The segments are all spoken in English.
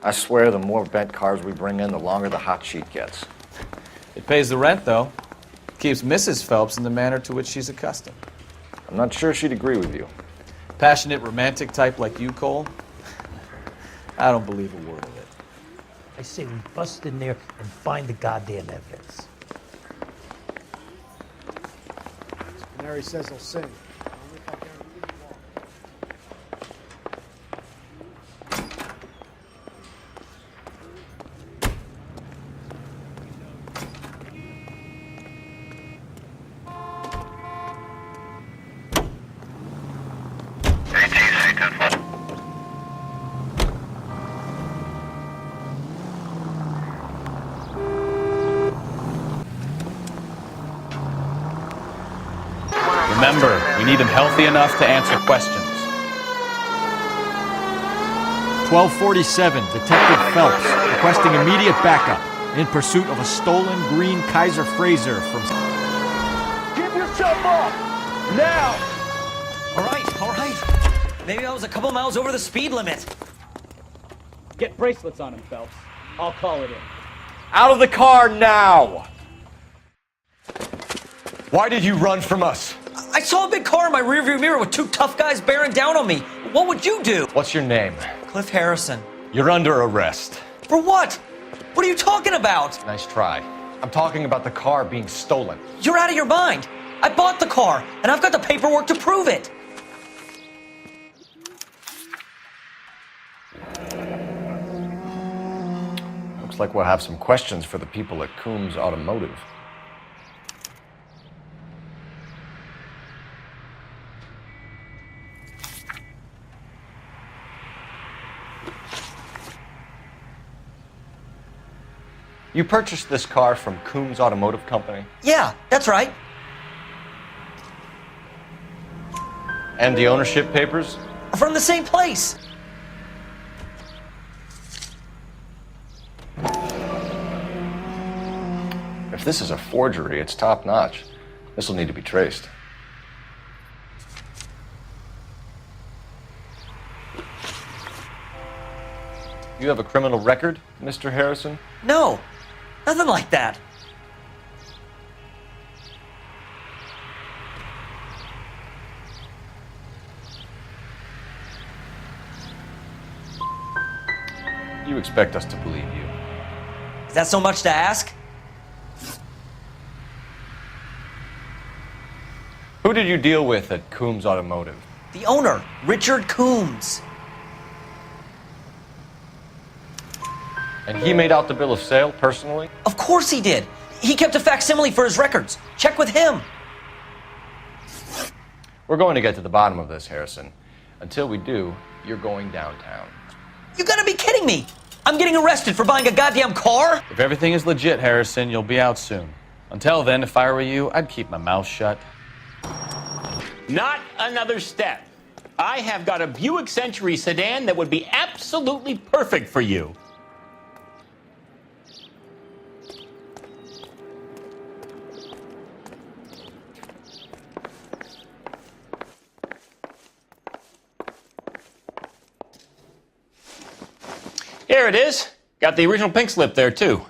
I swear the more bent cars we bring in, the longer the hot sheet gets. It pays the rent, though. Keeps Mrs. Phelps in the manner to which she's accustomed. I'm not sure she'd agree with you. Passionate, romantic type like you, Cole? I don't believe a word of it. I say we bust in there and find the goddamn evidence. Mary says he'll sing. Remember, we need him healthy enough to answer questions. 1247, Detective Phelps, requesting immediate backup in pursuit of a stolen green Kaiser Frazer from... Give yourself up! Now! All right. Maybe I was a couple miles over the speed limit. Get bracelets on him, Phelps. I'll call it in. Out of the car now! Why did you run from us? I saw a big car in my rearview mirror with two tough guys bearing down on me. What would you do? What's your name? Cliff Harrison. You're under arrest. For what? What are you talking about? Nice try. I'm talking about the car being stolen. You're out of your mind. I bought the car, and I've got the paperwork to prove it. Looks like we'll have some questions for the people at Coombs Automotive. You purchased this car from Coombs Automotive Company? Yeah, that's right. And the ownership papers? From the same place. If this is a forgery, it's top-notch. This will need to be traced. You have a criminal record, Mr. Harrison? No, nothing like that. You expect us to believe you. Is that so much to ask? Who did you deal with at Coombs Automotive? The owner, Richard Coombs. And he made out the bill of sale personally? Of course he did. He kept a facsimile for his records. Check with him. We're going to get to the bottom of this, Harrison. Until we do, you're going downtown. You gotta be kidding me. I'm getting arrested for buying a goddamn car? If everything is legit, Harrison, you'll be out soon. Until then, if I were you, I'd keep my mouth shut. Not another step. I have got a Buick Century sedan that would be absolutely perfect for you. Here it is. Got the original pink slip there, too.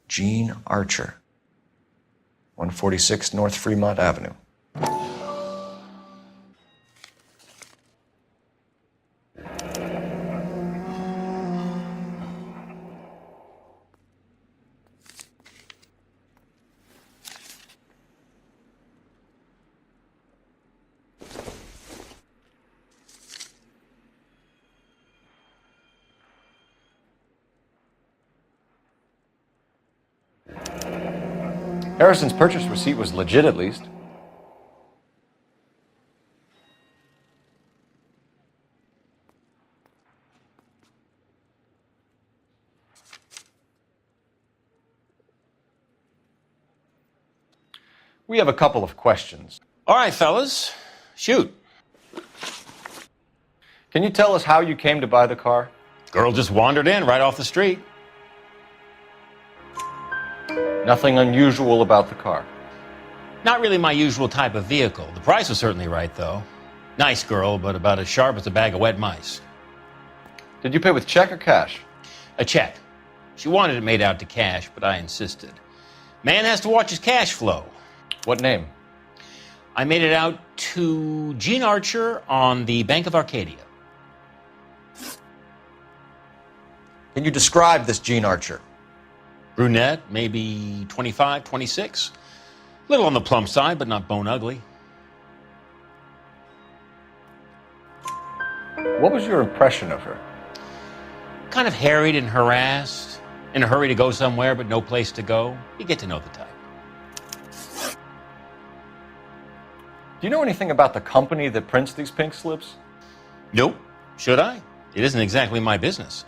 Gene Archer, 146 North Fremont Avenue. Harrison's purchase receipt was legit, at least. We have a couple of questions. All right, fellas. Shoot. Can you tell us how you came to buy the car? Girl just wandered in right off the street. Nothing unusual about the car. Not really my usual type of vehicle. The price was certainly right, though. Nice girl, but about as sharp as a bag of wet mice. Did you pay with check or cash? A check. She wanted it made out to cash, but I insisted. Man has to watch his cash flow. What name? I made it out to Gene Archer on the Bank of Arcadia. Can you describe this Gene Archer? Brunette, maybe 25, 26. Little on the plump side, but not bone ugly. What was your impression of her? Kind of harried and harassed, in a hurry to go somewhere, but no place to go. You get to know the type. Do you know anything about the company that prints these pink slips? Nope. Should I? It isn't exactly my business.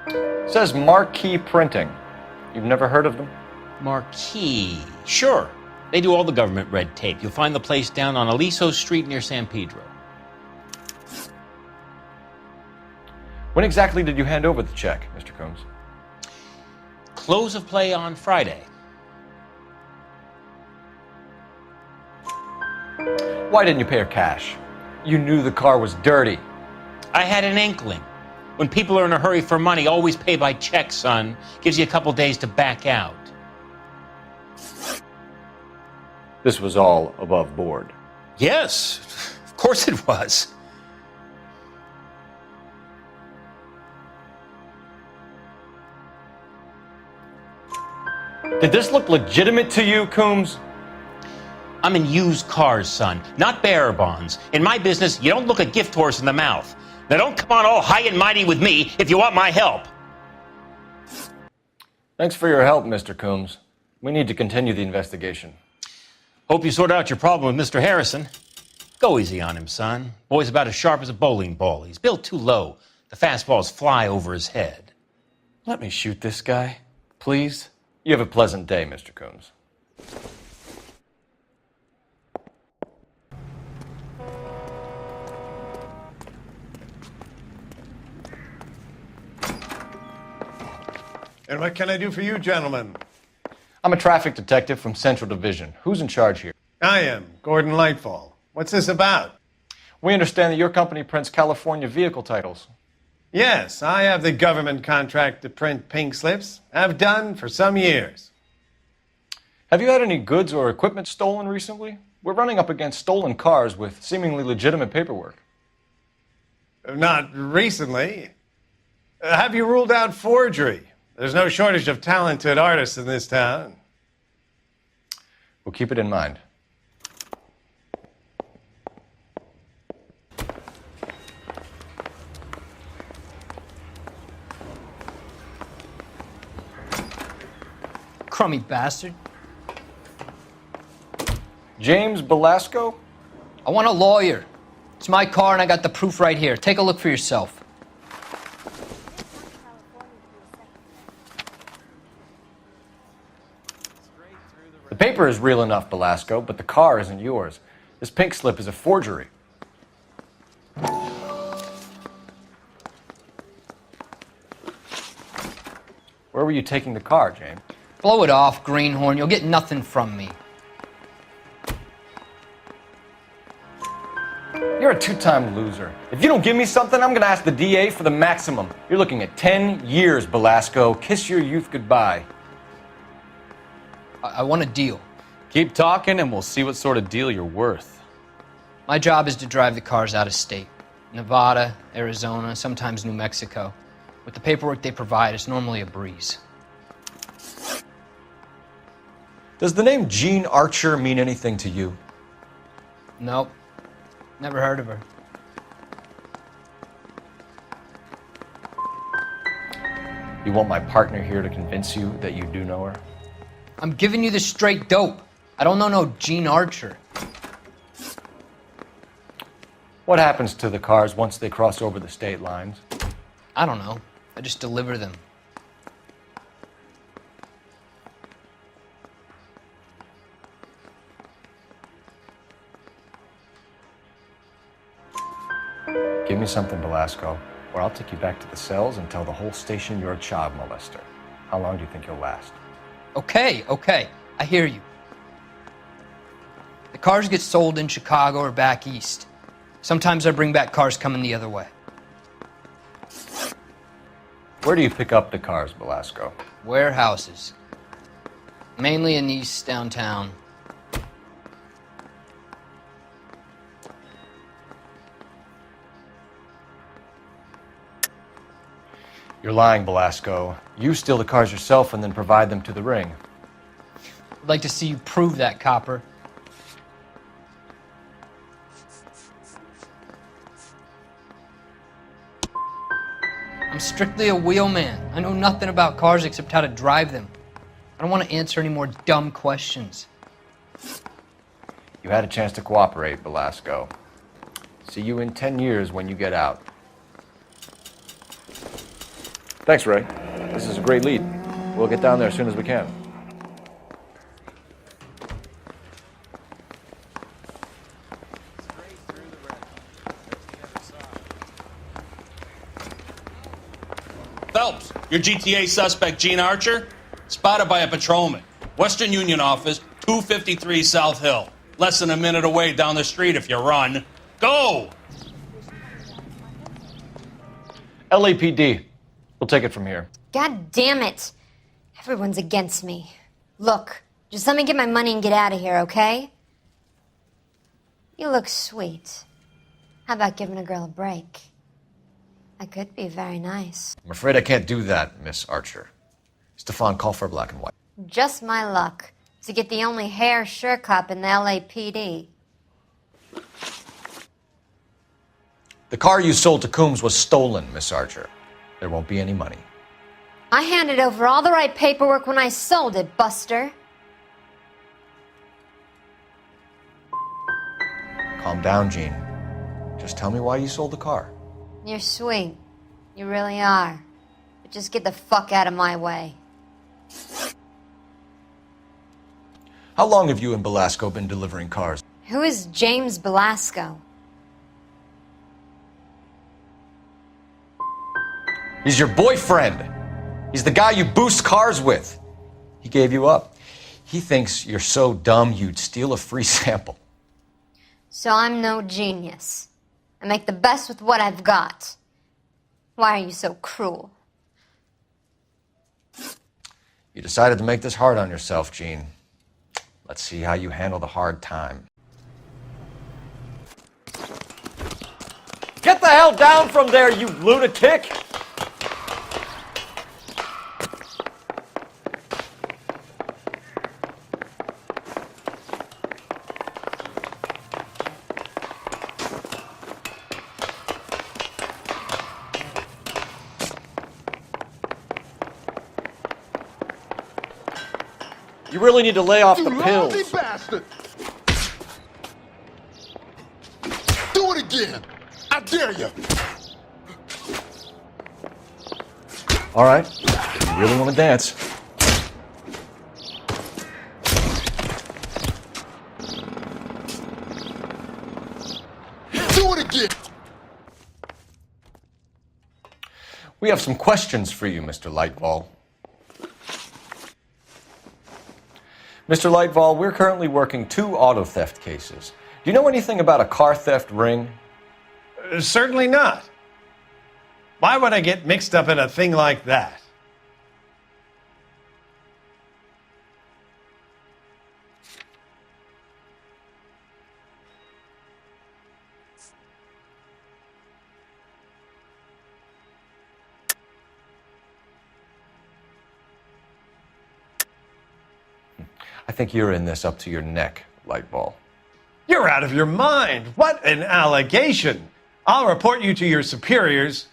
It says Marquee Printing. You've never heard of them? Marquee. Sure. They do all the government red tape. You'll find the place down on Aliso Street near San Pedro. When exactly did you hand over the check, Mr. Coombs? Close of play on Friday. Why didn't you pay her cash? You knew the car was dirty. I had an inkling. When people are in a hurry for money, always pay by check, son. Gives you a couple days to back out. This was all above board. Yes, of course it was. Did this look legitimate to you, Coombs? I'm in used cars, son, not bearer bonds. In my business, you don't look a gift horse in the mouth. Now don't come on all high and mighty with me if you want my help. Thanks for your help, Mr. Coombs. We need to continue the investigation. Hope you sort out your problem with Mr. Harrison. Go easy on him, son. Boy's about as sharp as a bowling ball. He's built too low. The fastballs fly over his head. Let me shoot this guy, please. You have a pleasant day, Mr. Coombs. And what can I do for you, gentlemen? I'm a traffic detective from Central Division. Who's in charge here? I am, Gordon Lightfall. What's this about? We understand that your company prints California vehicle titles. Yes, I have the government contract to print pink slips. Have done for some years. Have you had any goods or equipment stolen recently? We're running up against stolen cars with seemingly legitimate paperwork. Not recently. Have you ruled out forgery? There's no shortage of talented artists in this town. We'll keep it in mind. Crummy bastard. James Belasco? I want a lawyer. It's my car and I got the proof right here. Take a look for yourself. The paper is real enough, Belasco, but the car isn't yours. This pink slip is a forgery. Where were you taking the car, James? Blow it off, greenhorn. You'll get nothing from me. You're a two-time loser. If you don't give me something, I'm going to ask the DA for the maximum. You're looking at 10 years, Belasco. Kiss your youth goodbye. I want a deal. Keep talking and we'll see what sort of deal you're worth. My job is to drive the cars out of state. Nevada, Arizona, sometimes New Mexico. With the paperwork they provide, it's normally a breeze. Does the name Gene Archer mean anything to you? Nope. Never heard of her. You want my partner here to convince you that you do know her? I'm giving you the straight dope. I don't know no Gene Archer. What happens to the cars once they cross over the state lines? I don't know. I just deliver them. Give me something, Belasco. or I'll take you back to the cells and tell the whole station you're a child molester. How long do you think you'll last? Okay, I hear you. The cars get sold in Chicago or back east. Sometimes I bring back cars coming the other way. Where do you pick up the cars, Belasco? Warehouses. Mainly in East downtown. You're lying, Belasco. You steal the cars yourself and then provide them to the ring. I'd like to see you prove that, Copper. I'm strictly a wheelman. I know nothing about cars except how to drive them. I don't want to answer any more dumb questions. You had a chance to cooperate, Belasco. See you in 10 years when you get out. Thanks, Ray. This is a great lead. We'll get down there as soon as we can. Phelps, your GTA suspect, Gene Archer, spotted by a patrolman. Western Union office, 253 South Hill. Less than a minute away down the street if you run. Go! LAPD. We'll take it from here. God damn it. Everyone's against me. Look, just let me get my money and get out of here, okay? You look sweet. How about giving a girl a break? I could be very nice. I'm afraid I can't do that, Miss Archer. Stefan, call for black and white. Just my luck to get the only hair sure cop in the LAPD. The car you sold to Coombs was stolen, Miss Archer. There won't be any money. I handed over all the right paperwork when I sold it, Buster. Calm down, Gene. Just tell me why you sold the car. You're sweet. You really are. But just get the fuck out of my way. How long have you and Belasco been delivering cars? Who is James Belasco? He's your boyfriend. He's the guy you boost cars with. He gave you up. He thinks you're so dumb you'd steal a free sample. So I'm no genius. I make the best with what I've got. Why are you so cruel? You decided to make this hard on yourself, Gene. Let's see how you handle the hard time. Get the hell down from there, you lunatic! You really need to lay off the pills. Lousy bastard! Do it again! I dare you! All right, you really want to dance? Do it again! We have some questions for you, Mr. Lightball. Mr. Lightball, we're currently working 2 auto theft cases. Do you know anything about a car theft ring? Certainly not. Why would I get mixed up in a thing like that? I think you're in this up to your neck, Lightball. You're out of your mind. What an allegation. I'll report you to your superiors.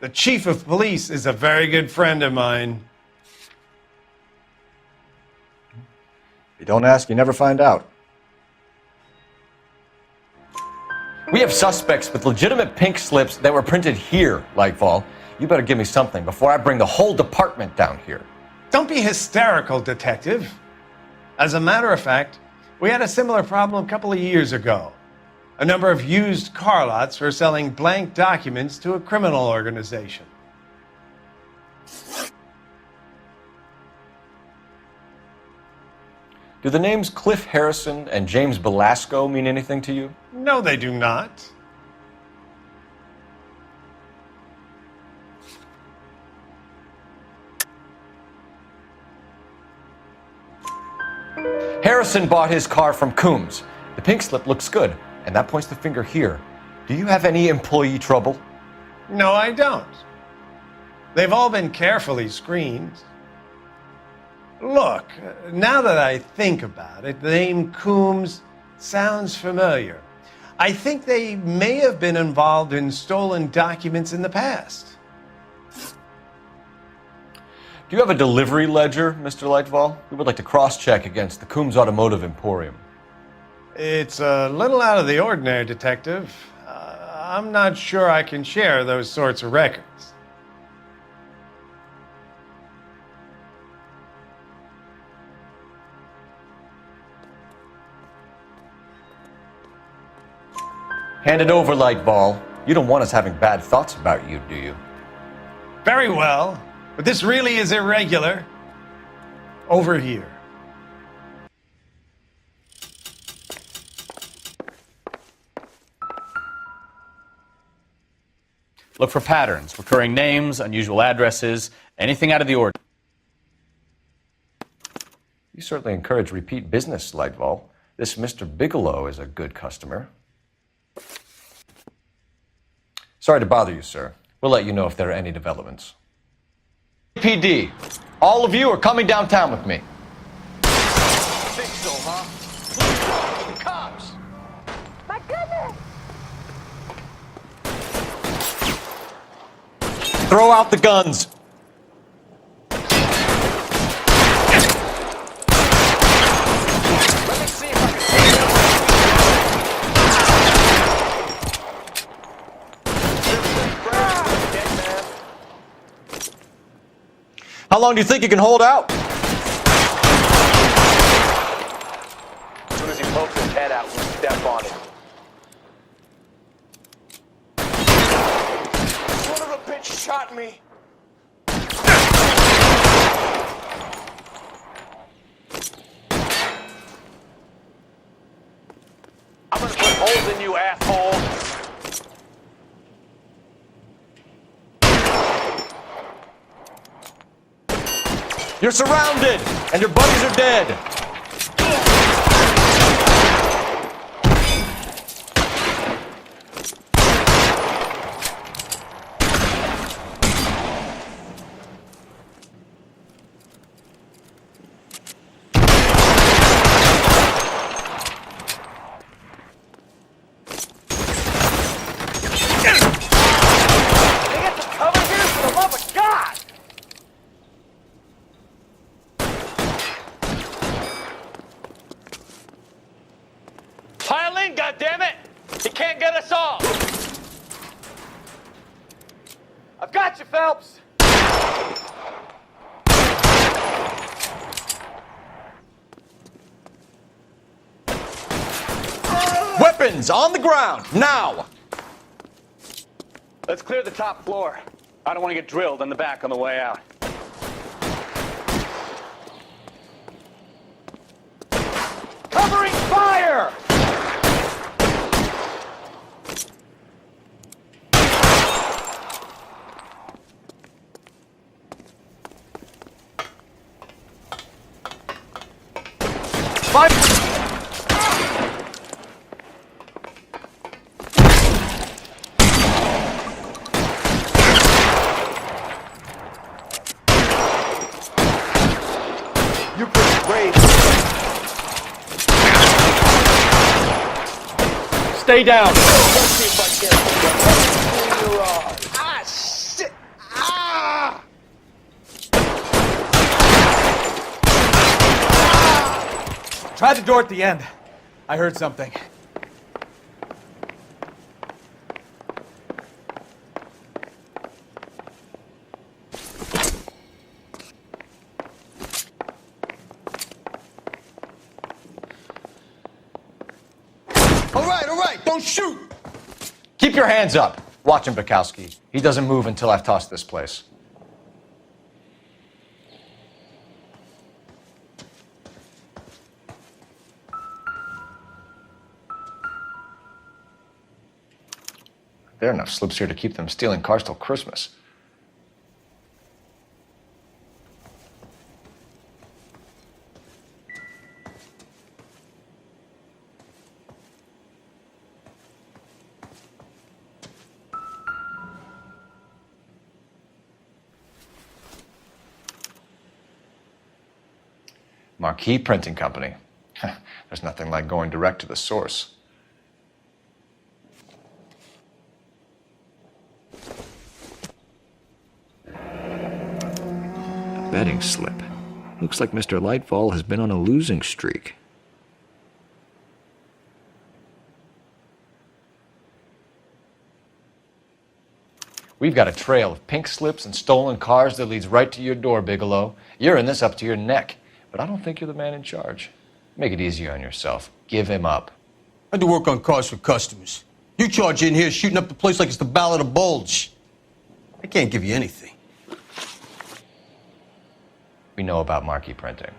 The chief of police is a very good friend of mine. If you don't ask, you never find out. We have suspects with legitimate pink slips that were printed here, Lightball. You better give me something before I bring the whole department down here. Don't be hysterical, detective. As a matter of fact, we had a similar problem a couple of years ago. a number of used car lots for selling blank documents to a criminal organization. Do the names Cliff Harrison and James Belasco mean anything to you? No, they do not. Harrison bought his car from Coombs. The pink slip looks good, and that points the finger here. Do you have any employee trouble? No, I don't. They've all been carefully screened. Look, now that I think about it, the name Coombs sounds familiar. I think they may have been involved in stolen documents in the past. Do you have a delivery ledger, Mr. Lightfall? We would like to cross-check against the Coombs Automotive Emporium. It's a little out of the ordinary, Detective. I'm not sure I can share those sorts of records. Hand it over, Lightball. You don't want us having bad thoughts about you, do you? Very well, but this really is irregular. Over here. Look for patterns, recurring names, unusual addresses, anything out of the ordinary. You certainly encourage repeat business, Lightball. This Mr. Bigelow is a good customer. Sorry to bother you, sir. We'll let you know if there are any developments. PD, all of you are coming downtown with me. Think so, huh? Cops! My goodness! Throw out the guns. Let me see if I can take it. How long do you think you can hold out? As soon as he pokes his head out, we'll step on it. Son of a bitch shot me. I'm gonna put holes in you, asshole. You're surrounded, and your buddies are dead. They get some cover here for the love of God! Pile in, goddammit! He can't get us all! I've got you, Phelps! Weapons on the ground, now! Let's clear the top floor. I don't want to get drilled in the back on the way out. Covering fire! You're pretty brave. Stay down. Let's see if I can't put your eyes. Ah, shit! Ah! Try the door at the end. I heard something. All right, don't shoot! Keep your hands up. Watch him, Bukowski. He doesn't move until I've tossed this place. There are enough slips here to keep them stealing cars till Christmas. Marquee Printing Company. There's nothing like going direct to the source. Betting slip. Looks like Mr. Lightfall has been on a losing streak. We've got a trail of pink slips and stolen cars that leads right to your door, Bigelow. You're in this up to your neck, but I don't think you're the man in charge. Make it easier on yourself. Give him up. I do work on cars for customers. You charge in here shooting up the place like it's the Ballad of Bulge. I can't give you anything. We know about marquee printing.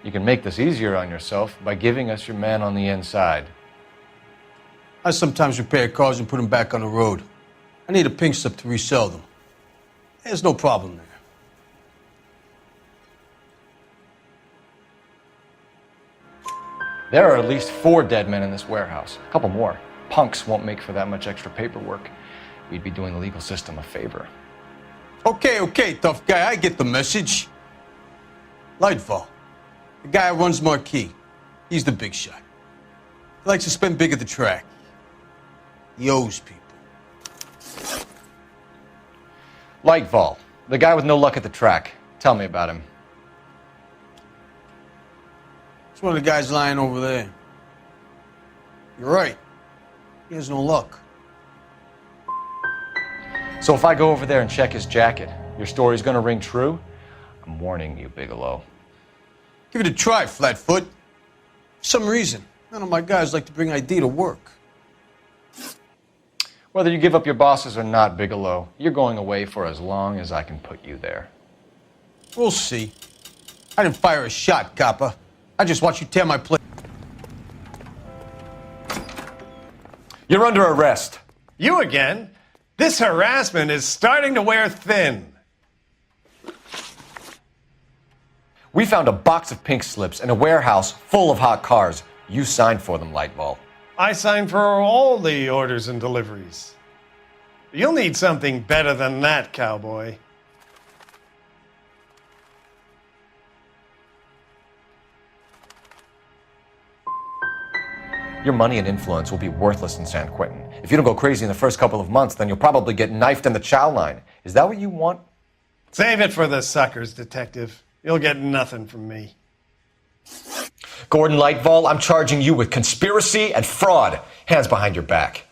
You can make this easier on yourself by giving us your man on the inside. I sometimes repair cars and put them back on the road. I need a pink slip to resell them. There's no problem there. There are at least 4 dead men in this warehouse. A couple more. Punks won't make for that much extra paperwork. We'd be doing the legal system a favor. Okay, tough guy, I get the message. Lightfall, the guy who runs Marquee. He's the big shot. He likes to spend big at the track. He owes people. Lightfall, the guy with no luck at the track. Tell me about him. It's one of the guys lying over there. You're right. He has no luck. So if I go over there and check his jacket, your story's gonna ring true? I'm warning you, Bigelow. Give it a try, Flatfoot. For some reason, none of my guys like to bring ID to work. Whether you give up your bosses or not, Bigelow, you're going away for as long as I can put you there. We'll see. I didn't fire a shot, copper. I just watched you tear my plate. You're under arrest. You again? This harassment is starting to wear thin. We found a box of pink slips in a warehouse full of hot cars. You signed for them, Lightball. I signed for all the orders and deliveries. You'll need something better than that, cowboy. Your money and influence will be worthless in San Quentin. If you don't go crazy in the first couple of months, then you'll probably get knifed in the chow line. Is that what you want? Save it for the suckers, detective. You'll get nothing from me. Gordon Lightfall, I'm charging you with conspiracy and fraud. Hands behind your back.